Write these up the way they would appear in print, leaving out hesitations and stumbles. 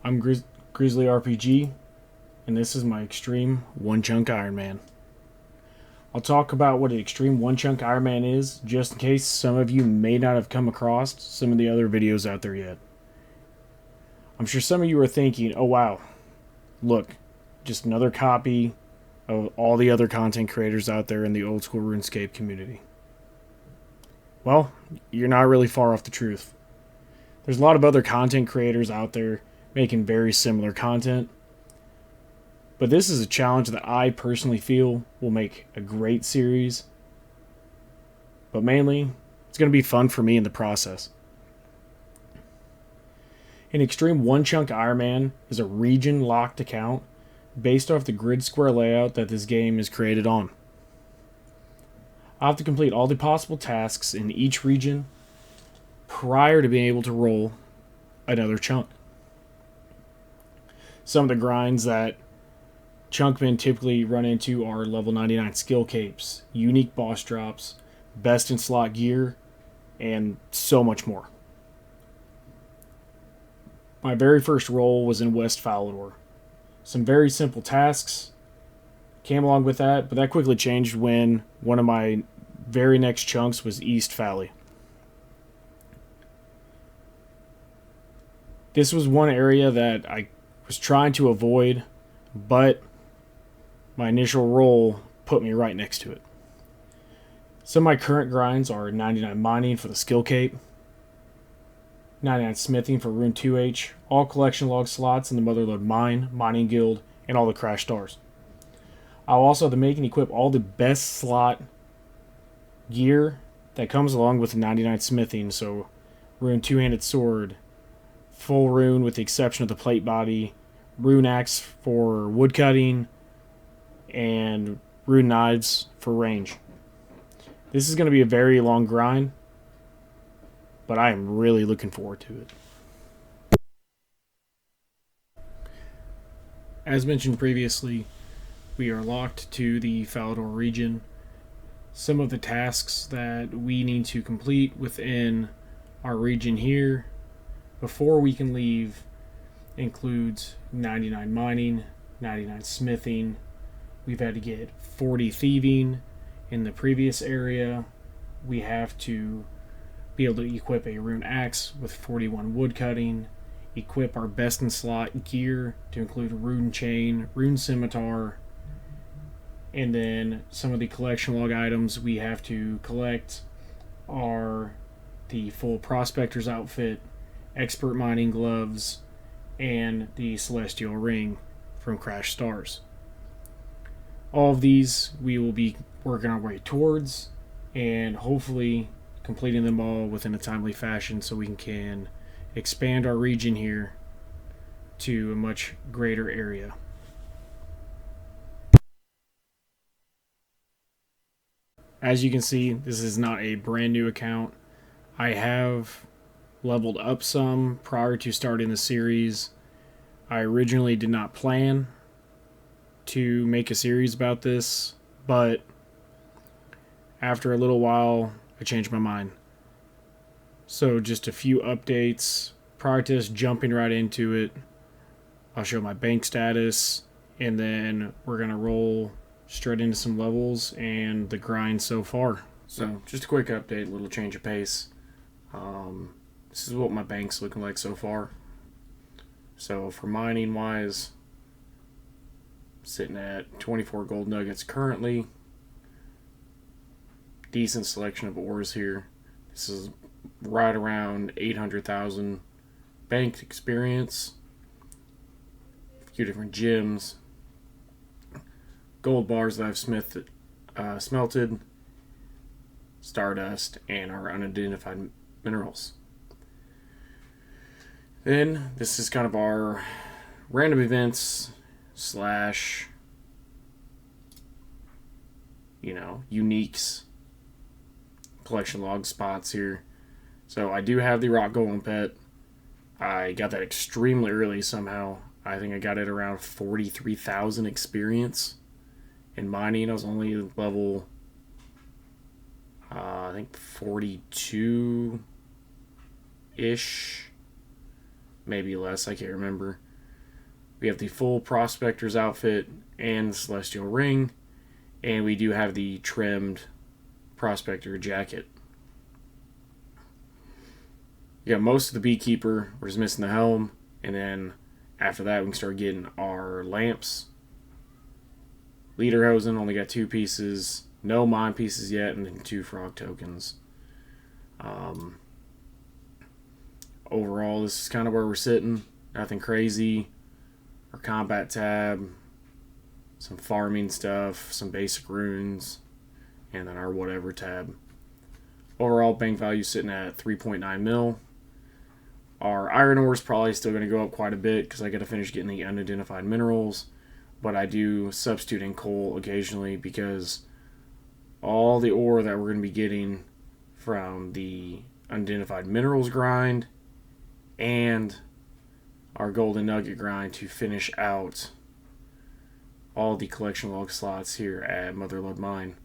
I'm Grizzly RPG, and this is my Extreme One Chunk Ironman. I'll talk about what an Extreme One Chunk Ironman is, just in case some of you may not have come across some of the other videos out there yet. I'm sure some of you are thinking, oh wow, look, just another copy of all the other content creators out there in the old school RuneScape community. Well, you're not really far off the truth. There's a lot of other content creators out there making very similar content. But this is a challenge that I personally feel will make a great series. But mainly, it's going to be fun for me in the process. An Extreme One Chunk Ironman is a region-locked account based off the grid square layout that this game is created on. I'll have to complete all the possible tasks in each region prior to being able to roll another chunk. Some of the grinds that chunkmen typically run into are level 99 skill capes, unique boss drops, best in slot gear, and so much more. My very first roll was in West Falador. Some very simple tasks came along with that, but that quickly changed when one of my very next chunks was East Valley. This was one area that I was trying to avoid, but my initial roll put me right next to it. Some of my current grinds are 99 mining for the skill cape, 99 smithing for rune 2H, all collection log slots in the Motherload mine, mining guild, and all the crash stars. I'll also have to make and equip all the best slot gear that comes along with the 99 smithing, so rune 2-handed sword, full rune with the exception of the plate body, rune axe for woodcutting, and rune knives for range. This is going to be a very long grind, but I am really looking forward to it. As mentioned previously, we are locked to the Falador region. Some of the tasks that we need to complete within our region here before we can leave includes 99 mining, 99 smithing. We've had to get 40 thieving in the previous area. We have to be able to equip a rune axe with 41 wood cutting, equip our best in slot gear to include rune chain, rune scimitar, and then some of the collection log items we have to collect are the full prospector's outfit, expert mining gloves, and the celestial ring from Crash Stars. All of these we will be working our way towards and hopefully completing them all within a timely fashion so we can expand our region here to a much greater area. As you can see, this is not a brand new account. I have leveled up some prior to starting the series. I originally did not plan to make a series about this, but after a little while, I changed my mind. So just a few updates. Prior to us jumping right into it, I'll show my bank status, and then we're going to roll straight into some levels and the grind so far. So just a quick update, a little change of pace. This is what my bank's looking like so far. So for mining wise, sitting at 24 gold nuggets currently. Decent selection of ores here. This is right around 800,000 banked experience. A few different gems. Gold bars that I've smelted. Stardust and our unidentified minerals. Then this is kind of our random events slash uniques collection log spots here. So I do have the rock golem pet. I got that extremely early somehow. I think I got it around 43,000 experience. In mining, I was only level I think 42-ish, maybe less, I can't remember. We have the full Prospector's outfit and the Celestial Ring, and we do have the trimmed Prospector jacket. We got most of the Beekeeper. We're just missing the helm, and then after that, we can start getting our lamps. Lederhosen only got 2 pieces. No mine pieces yet, and then 2 frog tokens. Overall, this is kind of where we're sitting. Nothing crazy. Our combat tab, some farming stuff, some basic runes, and then our whatever tab. Overall, bank value sitting at 3.9 mil. Our iron ore is probably still going to go up quite a bit because I got to finish getting the unidentified minerals. But I do substitute in coal occasionally because all the ore that we're going to be getting from the unidentified minerals grind and our golden nugget grind to finish out all the collection log slots here at Motherload Mine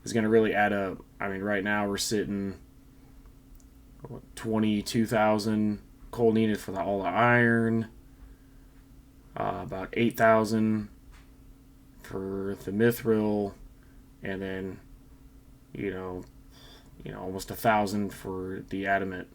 is going to really add up. I mean, right now we're sitting 22,000 coal needed for all the iron, about 8,000 for the mithril, and then almost 1,000 for the adamant.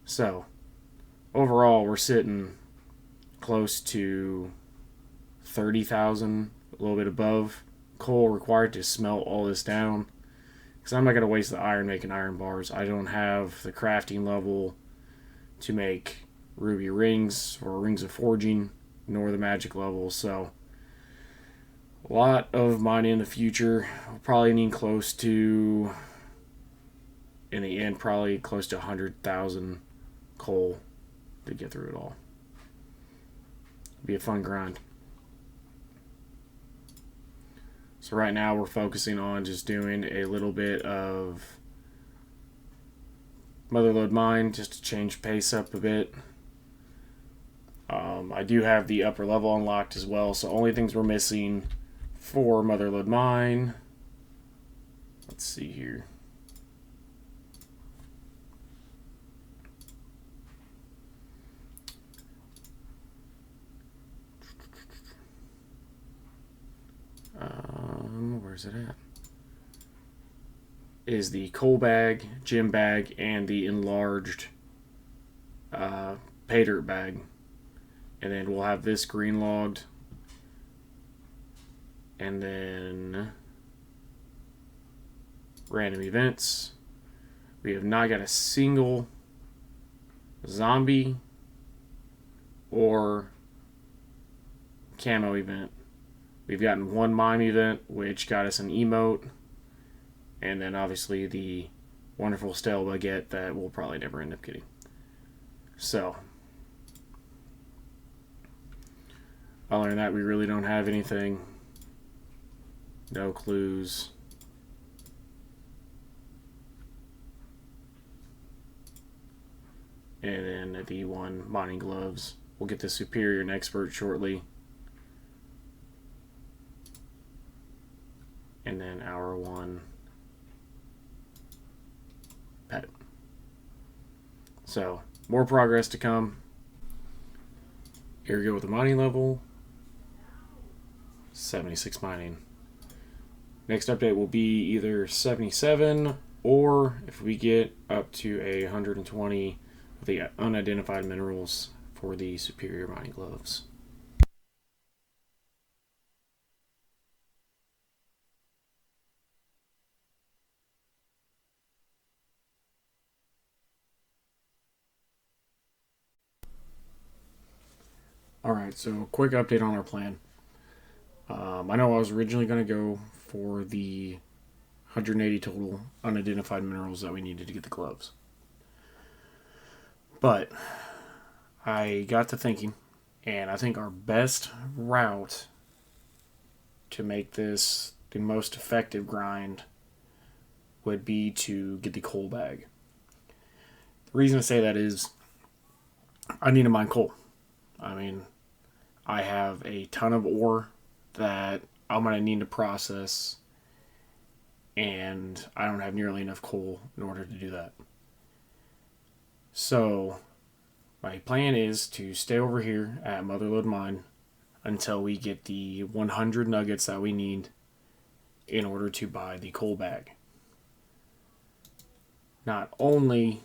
So overall, we're sitting close to 30,000, a little bit above coal required to smelt all this down. Because I'm not going to waste the iron making iron bars. I don't have the crafting level to make ruby rings or rings of forging, nor the magic level. So a lot of mining in the future. We'll probably need close to, in the end, probably close to 100,000 coal to get through it all. It'll be a fun grind. So right now we're focusing on just doing a little bit of Motherload Mine just to change pace up a bit. I do have the upper level unlocked as well, so only things we're missing for Motherload Mine. Let's see here. Where's it at? Is the coal bag, gem bag, and the enlarged pay dirt bag. And then we'll have this green logged. And then random events. We have not got a single zombie or camo event. We've gotten one mime event, which got us an emote. And then obviously the wonderful stale baguette that we'll probably never end up getting. So, other than that, we really don't have anything. No clues. And then the one mining gloves. We'll get the superior and expert shortly. And then our one pet. So, more progress to come. Here we go with the mining level. 76 mining. Next update will be either 77 or if we get up to 120 of the unidentified minerals for the superior mining gloves. Alright, so quick update on our plan. I know I was originally going to go for the 180 total unidentified minerals that we needed to get the gloves. But I got to thinking, and I think our best route to make this the most effective grind would be to get the coal bag. The reason I say that is I need to mine coal. I mean, I have a ton of ore that I'm going to need to process, and I don't have nearly enough coal in order to do that. So, my plan is to stay over here at Motherload Mine until we get the 100 nuggets that we need in order to buy the coal bag. Not only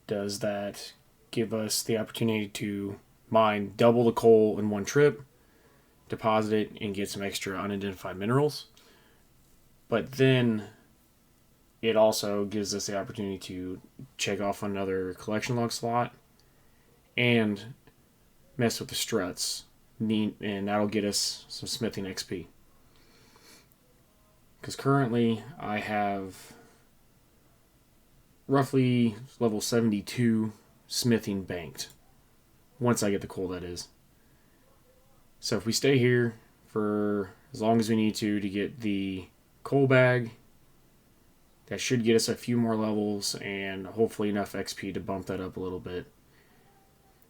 does that give us the opportunity to mine double the coal in one trip, deposit it, and get some extra unidentified minerals, but then it also gives us the opportunity to check off another collection log slot and mess with the struts, and that'll get us some smithing XP. Because currently I have roughly level 72 smithing banked. Once I get the coal, that is. So if we stay here for as long as we need to get the coal bag, that should get us a few more levels and hopefully enough XP to bump that up a little bit.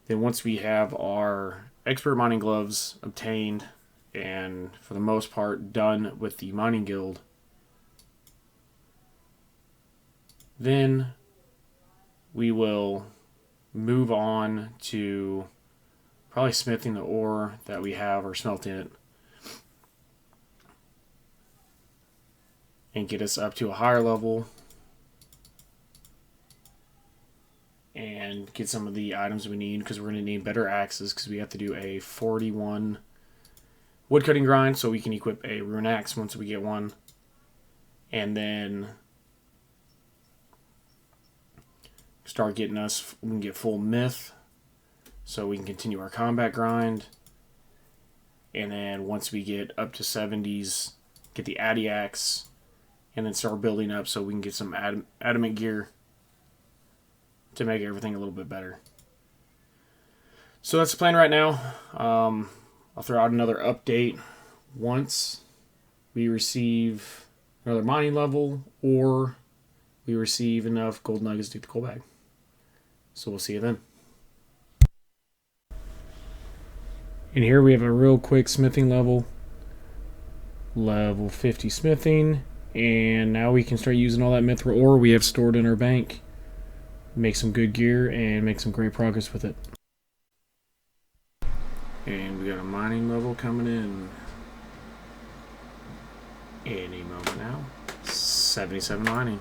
Then once we have our expert mining gloves obtained and for the most part done with the mining guild, then we will move on to probably smithing the ore that we have or smelting it and get us up to a higher level and get some of the items we need, because we're going to need better axes because we have to do a 41 woodcutting grind so we can equip a rune axe once we get one, and then start getting us, we can get full myth so we can continue our combat grind, and then once we get up to 70s, get the addy axe, and then start building up so we can get some adamant gear to make everything a little bit better. So that's the plan right now. I'll throw out another update once we receive another mining level or we receive enough gold nuggets to get the coal bag. So we'll see you then. And here we have a real quick smithing level. Level 50 smithing. And now we can start using all that mithril ore we have stored in our bank. Make some good gear and make some great progress with it. And we got a mining level coming in any moment now. 77 mining.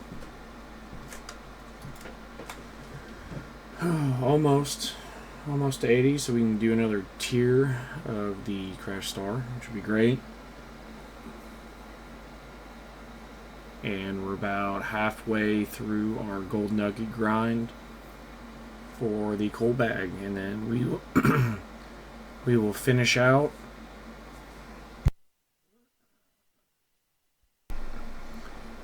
Almost to 80, so we can do another tier of the crash star, which would be great. And we're about halfway through our gold nugget grind for the coal bag, and then we will we will finish out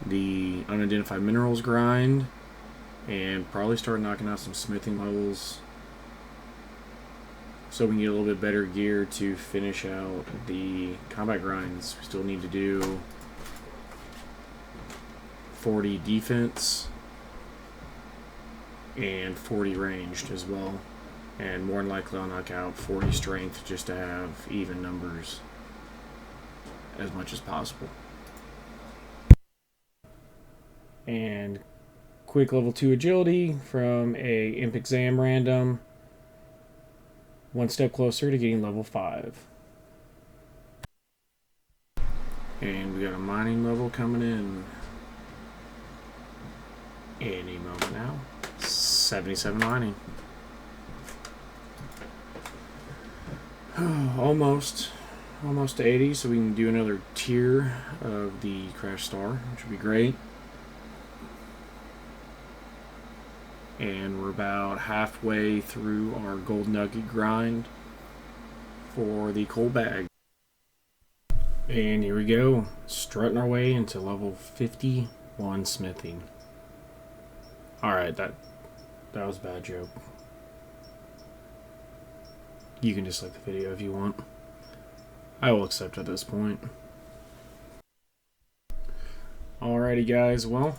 the unidentified minerals grind and probably start knocking out some smithing levels so we can get a little bit better gear to finish out the combat grinds. We still need to do 40 defense and 40 ranged as well, and more than likely I'll knock out 40 strength just to have even numbers as much as possible. And quick level 2 agility from a imp exam random, one step closer to getting level 5. And we got a mining level coming in any moment now. 77 mining. Almost to 80, so we can do another tier of the crash star, which would be great. And we're about halfway through our gold nugget grind for the coal bag. And here we go, strutting our way into level 51 smithing. Alright, that was a bad joke. You can dislike the video if you want. I will accept at this point. Alrighty guys, well,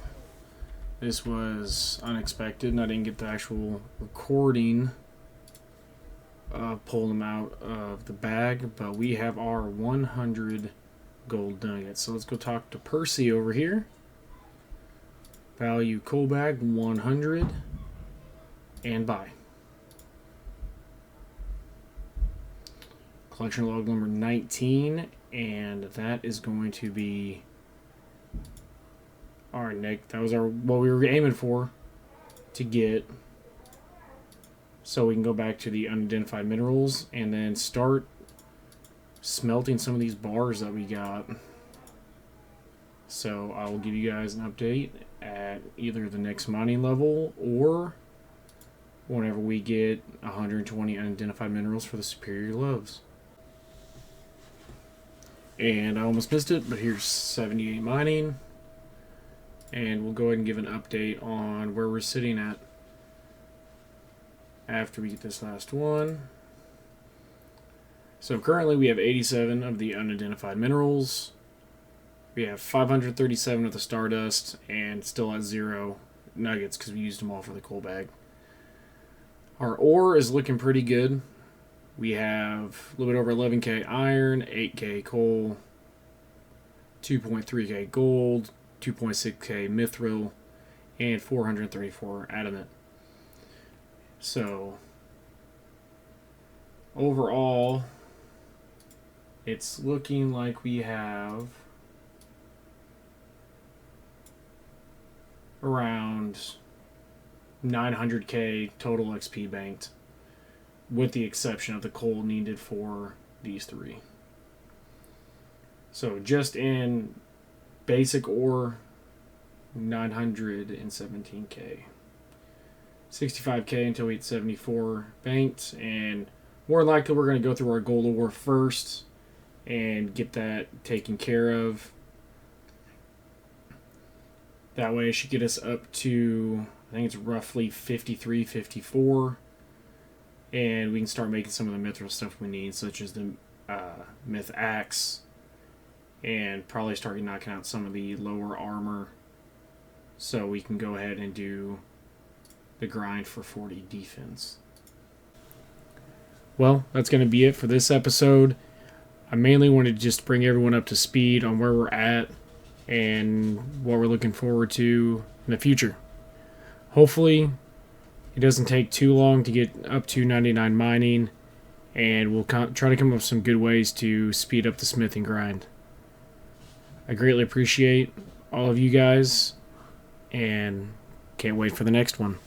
this was unexpected and I didn't get the actual recording pulling them out of the bag, but we have our 100 gold nuggets. So let's go talk to Percy over here. Value coal bag 100 and buy. collection log number 19, and that is going to be our next. That was what we were aiming for to get, so we can go back to the unidentified minerals and then start smelting some of these bars that we got. So I will give you guys an update at either the next mining level or whenever we get 120 unidentified minerals for the superior loves. And I almost missed it, but here's 78 mining. And we'll go ahead and give an update on where we're sitting at after we get this last one. So currently we have 87 of the unidentified minerals. We have 537 of the stardust and still at 0 nuggets because we used them all for the coal bag. Our ore is looking pretty good. We have a little bit over 11k iron, 8k coal, 2.3k gold, 2.6k mithril, and 434 adamant. So overall, it's looking like we have around 900k total XP banked, with the exception of the coal needed for these 3. So just in basic ore, 917k. 65k until we hit 74 banked, and more likely we're going to go through our gold ore first and get that taken care of. That way it should get us up to, I think it's roughly 53, 54. And we can start making some of the mithril stuff we need, such as the myth axe. And probably start knocking out some of the lower armor. So we can go ahead and do the grind for 40 defense. Well, that's going to be it for this episode. I mainly wanted to just bring everyone up to speed on where we're at and what we're looking forward to in the future. Hopefully, it doesn't take too long to get up to 99 mining, and we'll try to come up with some good ways to speed up the smithing grind. I greatly appreciate all of you guys, and can't wait for the next one.